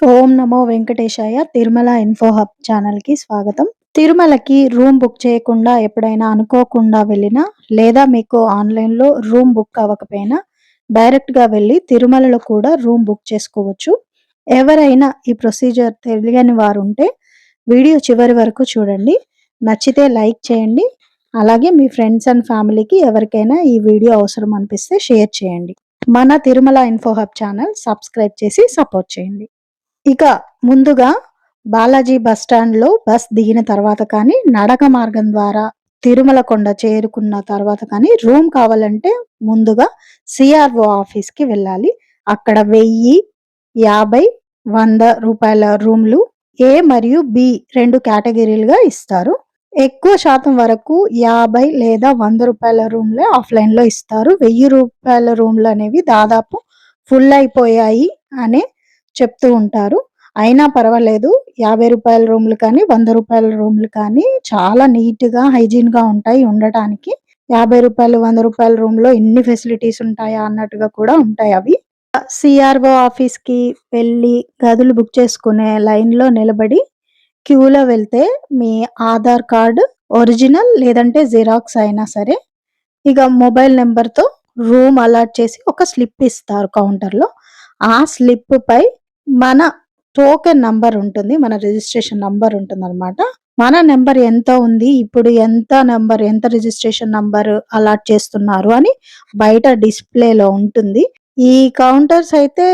ఓం నమో వెంకటేశాయ. Tirumala info hub ఛానల్‌కి స్వాగతం. తిరుమలకి రూమ్ బుక్ చేయకుండా ఎప్పుడైనా అనుకోకుండా వెళ్ళినా, లేదా మీకు ఆన్‌లైన్‌లో రూమ్ బుక్ అవ్వకపోయినా, డైరెక్ట్‌గా వెళ్లి తిరుమలలో కూడా రూమ్ బుక్ చేసుకోవచ్చు. ఎవరైనా ఈ ప్రొసీజర్ తెలియని వారుంటే, వీడియో చివరి వరకు చూడండి. నచ్చితే లైక్ చేయండి. అలాగే మీ ఫ్రెండ్స్ అండ్ ఫ్యామిలీకి ఎవరికైనా ఈ వీడియో అవసరం అనిపిస్తే షేర్ చేయండి. మన Tirumala info hub channel subscribe చేసి సపోర్ట్ చేయండి. ఇక ముందుగా బాలాజీ బస్ స్టాండ్‌లో బస్ దిగిన తర్వాత కానీ, నడక మార్గం ద్వారా తిరుమల కొండ చేరుకున్న తర్వాత కానీ, రూమ్ కావాలంటే ముందుగా సీఆర్ఓ ఆఫీస్‌కి వెళ్ళాలి. అక్కడ 1000, 50, రూ. 100 రూమ్‌లు ఏ మరియు బి 2 కేటగిరీలుగా ఇస్తారు. ఎక్కువ శాతం వరకు 50 లేదా రూ. 100 రూమ్‌లే ఆఫ్‌లైన్‌లో ఇస్తారు. రూ. 1000 రూమ్‌లనేవి దాదాపు ఫుల్ అయిపోయాయి అనే చెప్తూ ఉంటారు. అయినా పర్వాలేదు. రూ. 50 రూమ్‌లు కానీ, రూ. 100 రూమ్‌లు కానీ చాలా నీట్‌గా, హైజీన్‌గా ఉంటాయి ఉండటానికి. రూ. 50, రూ. 100 రూమ్‌లో ఇన్ని ఫెసిలిటీస్ ఉంటాయా అన్నట్టుగా కూడా ఉంటాయవి. సీఆర్ఓ ఆఫీస్‌కి వెళ్ళి గదులు బుక్ చేసుకునే లైన్‌లో నిలబడి క్యూలో వెళ్తే మీ ఆధార్ కార్డ్ ఒరిజినల్ లేదంటే జిరాక్స్ అయినా సరే, ఇక మొబైల్ నంబర్‌తో రూమ్ అలాట్ చేసి ఒక స్లిప్ ఇస్తారు కౌంటర్‌లో. ఆ స్లిప్‌పై మన టోకెన్ నంబర్ ఉంటుంది. మన రిజిస్ట్రేషన్ నంబర్ ఉంటుందనమాట. మన నంబర్ ఎంత ఉంది, ఇప్పుడు ఎంత రిజిస్ట్రేషన్ నంబర్ అలాట్ చేస్తున్నారు అని బయట డిస్‌ప్లేలో ఉంటుంది. ఈ కౌంటర్స్ అయితే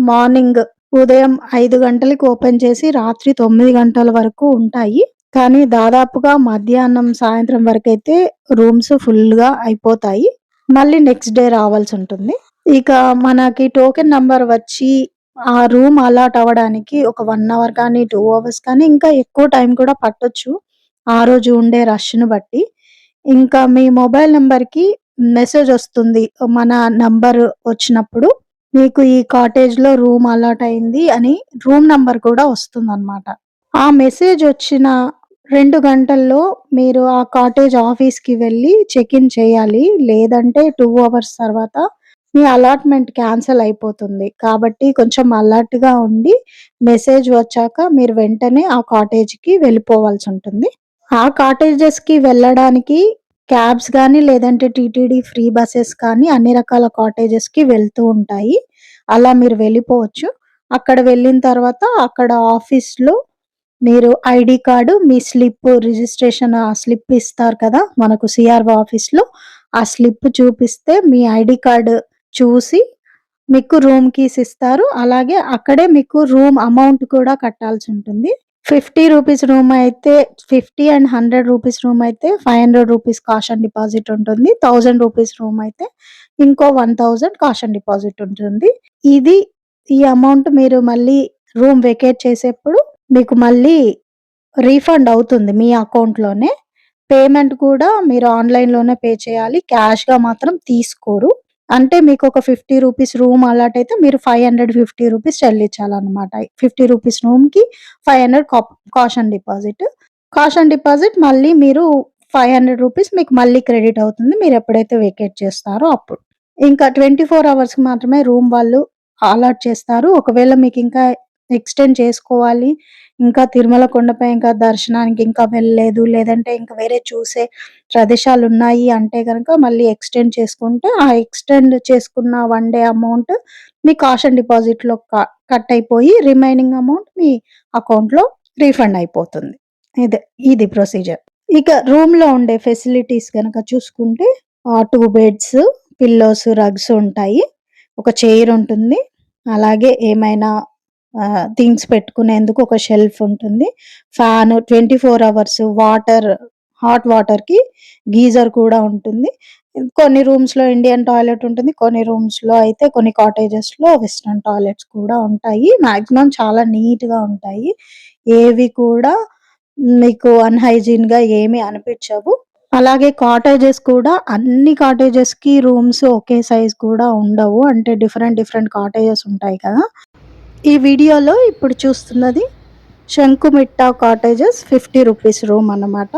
మార్నింగ్ ఉదయం 5 గంటలకి ఓపెన్ చేసి రాత్రి 9 గంటల వరకు ఉంటాయి. కానీ దాదాపుగా మధ్యాహ్నం, సాయంత్రం వరకైతే రూమ్స్ ఫుల్‌గా అయిపోతాయి. మళ్ళీ నెక్స్ట్ డే రావాల్సుంటుంది. ఇక మనకి టోకెన్ నంబర్ వచ్చి ఆ రూమ్ అలాట్ అవ్వడానికి ఒక 1 అవర్ కానీ, 2 అవర్స్ కానీ, ఇంకా ఎక్కువ టైం కూడా పట్టొచ్చు. ఆ రోజు ఉండే రష్‌ని బట్టి. ఇంకా మీ మొబైల్ నంబర్‌కి మెసేజొస్తుంది. మన నంబర్ వచ్చినప్పుడు మీకు ఈ కాటేజ్‌లో రూమ్ అలాట్ అయింది అని రూమ్ నంబర్ కూడా వస్తుందనమాట. ఆ మెసేజొచ్చిన 2 గంటల్లో మీరు ఆ కాటేజ్ ఆఫీస్‌కి వెళ్లి చెక్ ఇన్ చేయాలి. లేదంటే 2 అవర్స్ తర్వాత మీ అలాట్‌మెంట్ క్యాన్సెల్ అయిపోతుంది. కాబట్టి కొంచెం అలర్ట్‌గా ఉండి మెసేజ్ వచ్చాక మీరు వెంటనే ఆ కాటేజ్‌కి వెళ్ళిపోవాల్సుంటుంది. ఆ కాటేజెస్‌కి వెళ్ళడానికి క్యాబ్స్ గానీ, లేదంటే టీటీడీ ఫ్రీ బసెస్ కానీ అన్ని రకాల కాటేజెస్‌కి వెళ్తూ ఉంటాయి. అలా మీరు వెళ్ళిపోవచ్చు. అక్కడ వెళ్ళిన తర్వాత అక్కడ ఆఫీస్‌లో మీరు ఐడీ కార్డు, మీ స్లిప్ రిజిస్ట్రేషన్ స్లిప్ ఇస్తారు కదా! మనకు సీఆర్ఓ ఆఫీస్‌లో. ఆ స్లిప్ చూపిస్తే మీ ఐడీ కార్డ్ చూసి మీకు రూమ్ కీస్ ఇస్తారు. అలాగే అక్కడే మీకు రూమ్ అమౌంట్ కూడా కట్టాల్సుంటుంది. రూ. 50 రూమ్ అయితే 50 అండ్ రూ. 100 రూమ్ అయితే రూ. 500 కాషన్ డిపాజిట్ ఉంటుంది. రూ. 1000 రూమ్ అయితే ఇంకో 1000 కాషన్ డిపాజిట్ ఉంటుంది. ఇది ఈ అమౌంట్ మీరు మళ్ళీ రూమ్ వెకేట్ చేసేప్పుడు మీకు మళ్ళీ రీఫండ్ అవుతుంది మీ అకౌంట్‌లోనే. పేమెంట్ కూడా మీరు ఆన్‌లైన్‌లోనే పే చేయాలి. క్యాష్‌గా మాత్రం తీసుకోరు. అంటే మీకొక రూ. 50 రూమ్ అలాట్ అయితే మీరు రూ. 550 చెల్లించాలనమాట. రూ. 50 రూమ్‌కి 500 కాషన్ డిపాజిట్. కాషన్ డిపాజిట్ మళ్ళీ మీరు రూ. 500 మీకు మళ్ళీ క్రెడిట్ అవుతుంది. మీరెప్పుడైతే వెకేట్ చేస్తారో అప్పుడు. ఇంకా 24 అవర్స్‌కి మాత్రమే రూమ్ వాళ్ళు అలాట్ చేస్తారు. ఒకవేళ మీకింకా ఎక్స్‌టెండ్ చేసుకోవాలి, ఇంకా తిరుమల కొండపై ఇంకా దర్శనానికి ఇంకా వెళ్ళలేదు, లేదంటే ఇంక వేరే చూసే ప్రదేశాలున్నాయి అంటే గనక మళ్ళీ ఎక్స్‌టెండ్ చేసుకుంటే, ఆ ఎక్స్‌టెండ్ చేసుకున్న 1 డే అమౌంట్ మీ కాషన్ డిపాజిట్‌లో కట్ అయిపోయి రిమైనింగ్ అమౌంట్ మీ అకౌంట్‌లో రీఫండ్ అయిపోతుంది. ఇదే ఇది ప్రొసీజర్. ఇక రూమ్‌లో ఉండే ఫెసిలిటీస్ గనక చూసుకుంటే 2 బెడ్స్, పిల్లోస్, రగ్స్ ఉంటాయి. ఒక చైర్ ఉంటుంది. అలాగే ఏమైనా థింగ్స్ పెట్టుకునేందుకు ఒక షెల్ఫ్ ఉంటుంది. ఫ్యాన్ 24 అవర్స్ హాట్ వాటర్‌కి గీజర్ కూడా ఉంటుంది. కొన్ని రూమ్స్‌లో ఇండియన్ టాయిలెట్ ఉంటుంది. కొన్ని రూమ్స్‌లో అయితే కొన్ని కాటేజెస్‌లో వెస్టర్న్ టాయిలెట్స్ కూడా ఉంటాయి. మాక్సిమం చాలా నీట్‌గా ఉంటాయి. ఏవి కూడా మీకు అన్‌హైజీన్‌గా ఏమి అనిపిచ్చవు. అలాగే కాటేజెస్ కూడా అన్ని కాటేజెస్‌కి రూమ్స్ ఒకే సైజ్ కూడా ఉండవు. అంటే డిఫరెంట్ కాటేజెస్ ఉంటాయి కదా! ఈ వీడియోలో ఇప్పుడు చూస్తున్నది శంకుమిట్ట కాటేజెస్ రూ. 50 రూమ్ అన్నమాట.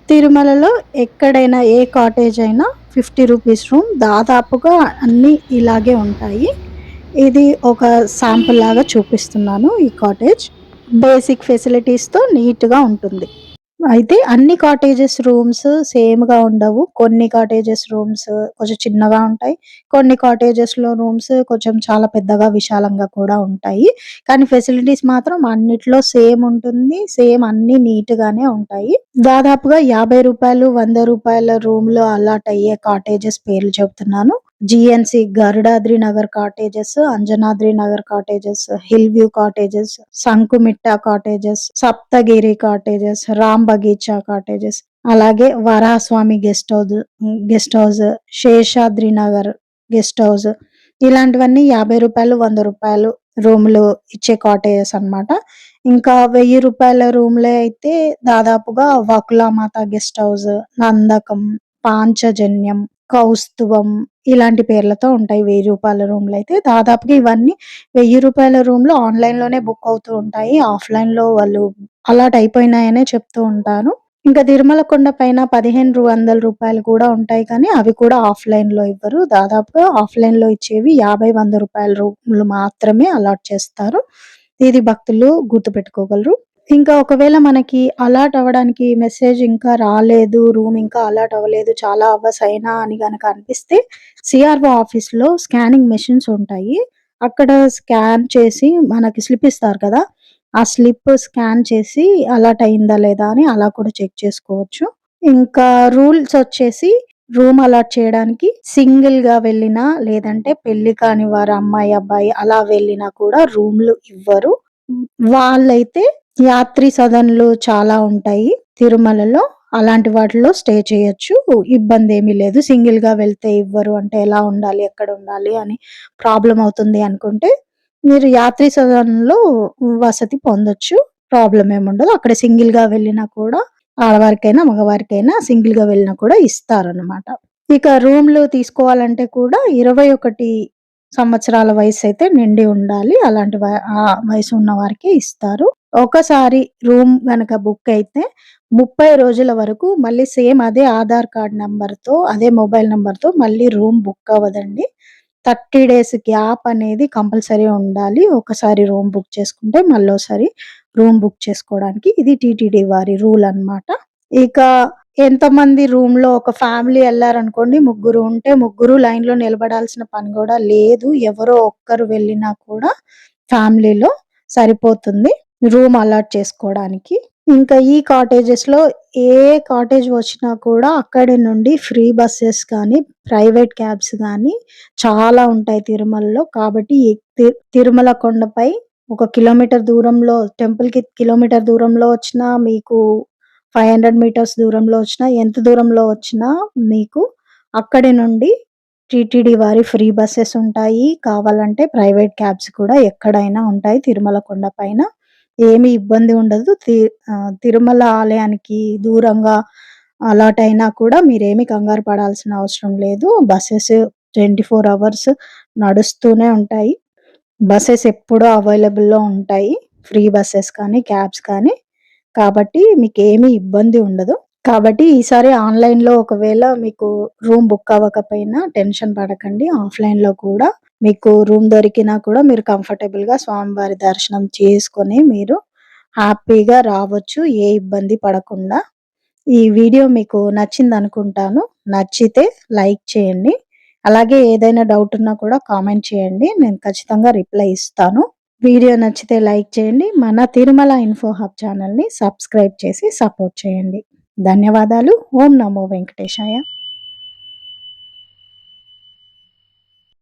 తిరుమలలో ఎక్కడైనా ఏ కాటేజ్ అయినా రూ. 50 రూమ్ దాదాపుగా అన్నీ ఇలాగే ఉంటాయి. ఇది ఒక శాంపుల్ లాగా చూపిస్తున్నాను ఈ కాటేజ్. బేసిక్ ఫెసిలిటీస్‌తో నీట్‌గా ఉంటుంది. అయితే అన్ని కాటేజెస్ రూమ్స్ సేమ్‌గా ఉండవు. కొన్ని కాటేజెస్ రూమ్స్ కొంచెం చిన్నగా ఉంటాయి. కొన్ని కాటేజెస్‌లో రూమ్స్ కొంచెం చాలా పెద్దగా, విశాలంగా కూడా ఉంటాయి. కానీ ఫెసిలిటీస్ మాత్రం అన్నిట్లో సేమ్ ఉంటుంది. సేమ్ అన్నీ నీట్‌గానే ఉంటాయి. దాదాపుగా రూ. 50, రూ. 100 రూమ్‌లో అలాట్ అయ్యే కాటేజెస్ పేర్లు చెప్తున్నాను. GNC Garudadri Nagar cottages, Anjanadri Nagar cottages, hill view cottages, Shankumitta cottages, Saptagiri cottages, Ram Bagicha cottages, అలాగే Varahaswamy guest house, Seshadri Nagar guest house ఇలాంటివన్నీ రూ. 50, రూ. 100 రూములు ఇచ్చే కాటేజెస్ అన్నమాట. ఇంకా రూ. 1000 రూమ్‌లే అయితే దాదాపుగా వకులామాత గెస్ట్ హౌస్, నందకం, పాంచజన్యం, కౌస్తుభం ఇలాంటి పేర్లతో ఉంటాయి. రూ. 1000 రూమ్‌లయితే. దాదాపుగా ఇవన్నీ రూ. 1000 రూమ్‌లు ఆన్‌లైన్‌లోనే బుక్ అవుతూ ఉంటాయి. ఆఫ్‌లైన్‌లో వాళ్ళు అలాట్ అయిపోయినాయనే చెప్తూ ఉంటారు. ఇంకా తిరుమల కొండ పైన రూ. 1500 కూడా ఉంటాయి కానీ అవి కూడా ఆఫ్‌లైన్‌లో ఇవ్వరు. దాదాపుగా ఆఫ్‌లైన్‌లో ఇచ్చేవి రూ. 50, 100 రూమ్‌లు మాత్రమే అలాట్ చేస్తారు. ఇది భక్తులు గుర్తుపెట్టుకోగలరు. ఇంకా ఒకవేళ మనకి అలాట్ అవ్వడానికి మెసేజ్ ఇంకా రాలేదు, రూమ్ ఇంకా అలాట్ అవ్వలేదు, చాలా అవర్స్ అయినా అని గనక అనిపిస్తే సీఆర్ఓ ఆఫీస్‌లో స్కానింగ్ మెషిన్స్ ఉంటాయి. అక్కడ స్కాన్ చేసి మనకి స్లిప్ ఇస్తారు కదా! ఆ స్లిప్ స్కాన్ చేసి అలాట్ అయిందా లేదా అని అలా కూడా చెక్ చేసుకోవచ్చు. ఇంకా రూల్స్ వచ్చేసి రూమ్ అలాట్ చేయడానికి సింగిల్‌గా వెళ్ళినా, లేదంటే పెళ్లి కాని వారు అమ్మాయి, అబ్బాయి అలా వెళ్ళినా కూడా రూమ్‌లు ఇవ్వరు. వాళ్ళైతే యాత్రి సదన్‌లు చాలా ఉంటాయి తిరుమలలో. అలాంటి వాటిలో స్టే చేయొచ్చు. ఇబ్బందేమీ లేదు. సింగిల్‌గా వెళ్తే ఇవ్వరు అంటే ఎలా ఉండాలి? ఎక్కడ ఉండాలి? అని ప్రాబ్లమ్ అవుతుంది అనుకుంటే, మీరు యాత్రి సదన్‌లో వసతి పొందొచ్చు. ప్రాబ్లమ్ ఏముండదు. అక్కడ సింగిల్‌గా వెళ్ళినా కూడా ఆడవారికైనా, మగవారికైనా సింగిల్‌గా వెళ్ళినా కూడా ఇస్తారనమాట. ఇక రూమ్‌లు తీసుకోవాలంటే కూడా 21 సంవత్సరాల వయసైతే నిండి ఉండాలి. అలాంటి వయసు ఉన్న వారికే ఇస్తారు. ఒకసారి రూమ్ గనక బుక్ అయితే 30 రోజుల వరకు మళ్ళీ సేమ్ అదే ఆధార్ కార్డ్ నంబర్‌తో, అదే మొబైల్ నంబర్‌తో మళ్ళీ రూమ్ బుక్ అవ్వదండి. 30 డేస్ గ్యాప్ అనేది కంపల్సరీ ఉండాలి. ఒకసారి రూమ్ బుక్ చేసుకుంటే మళ్ళోసారి రూమ్ బుక్ చేసుకోవడానికి ఇది టీటీడీ వారి రూల్ అన్నమాట. ఇక ఎంతమంది రూమ్‌లో ఒక ఫ్యామిలీ ఎళ్లారనుకోండి, ముగ్గురు ఉంటే ముగ్గురు లైన్‌లో నిలబడాల్సిన పని గూడా లేదు. ఎవరో ఒక్కరు వెళ్ళినా కూడా ఫ్యామిలీలో సరిపోతుంది రూమ్ అలాట్ చేసుకోవడానికి. ఇంకా ఈ కాటేజెస్‌లో ఏ కాటేజ్ వచ్చినా కూడా అక్కడి నుండి ఫ్రీ బసెస్ కానీ, ప్రైవేట్ క్యాబ్స్ గానీ చాలా ఉంటాయి తిరుమలలో. కాబట్టి తిరుమల కొండపై ఒక కిలోమీటర్ దూరంలో టెంపుల్‌కి కిలోమీటర్ దూరంలో వచ్చినా మీకు 500 మీటర్స్ దూరంలో వచ్చినా, ఎంత దూరంలో వచ్చినా మీకు అక్కడి నుండి టీటీడీ వారి ఫ్రీ బసెస్ ఉంటాయి. కావాలంటే ప్రైవేట్ క్యాబ్స్ కూడా ఎక్కడైనా ఉంటాయి తిరుమల కొండ పైన. ఏమి ఇబ్బంది ఉండదు. తిరుమల ఆలయానికి దూరంగా అలాట్ అయినా కూడా మీరేమి కంగారు పడాల్సిన అవసరం లేదు. బసెస్ 24 అవర్స్ నడుస్తూనే ఉంటాయి. బసెస్ ఎప్పుడూ అవైలబుల్‌లో ఉంటాయి. ఫ్రీ బసెస్ కానీ, క్యాబ్స్ కానీ. కాబట్టి మీకేమీ ఇబ్బంది ఉండదు. కాబట్టి ఈసారి ఆన్‌లైన్‌లో ఒకవేళ మీకు రూమ్ బుక్ అవ్వకపోయినా టెన్షన్ పడకండి. ఆఫ్‌లైన్‌లో కూడా మీకు రూమ్ దొరికినా కూడా మీరు కంఫర్టబుల్‌గా స్వామివారి దర్శనం చేసుకొని మీరు హ్యాపీగా రావచ్చు. ఏ ఇబ్బంది పడకుండా. ఈ వీడియో మీకు నచ్చిందనుకుంటాను. నచ్చితే లైక్ చేయండి. అలాగే ఏదైనా డౌట్ ఉన్నా కూడా కామెంట్ చేయండి. నేను ఖచ్చితంగా రిప్లై ఇస్తాను. వీడియో నచ్చితే లైక్ చేయండి. మన తిరుమల ఇన్ఫో హబ్ ఛానెల్‌ని సబ్స్క్రైబ్ చేసి సపోర్ట్ చేయండి. ధన్యవాదాలు. ఓం నమో వెంకటేశాయ.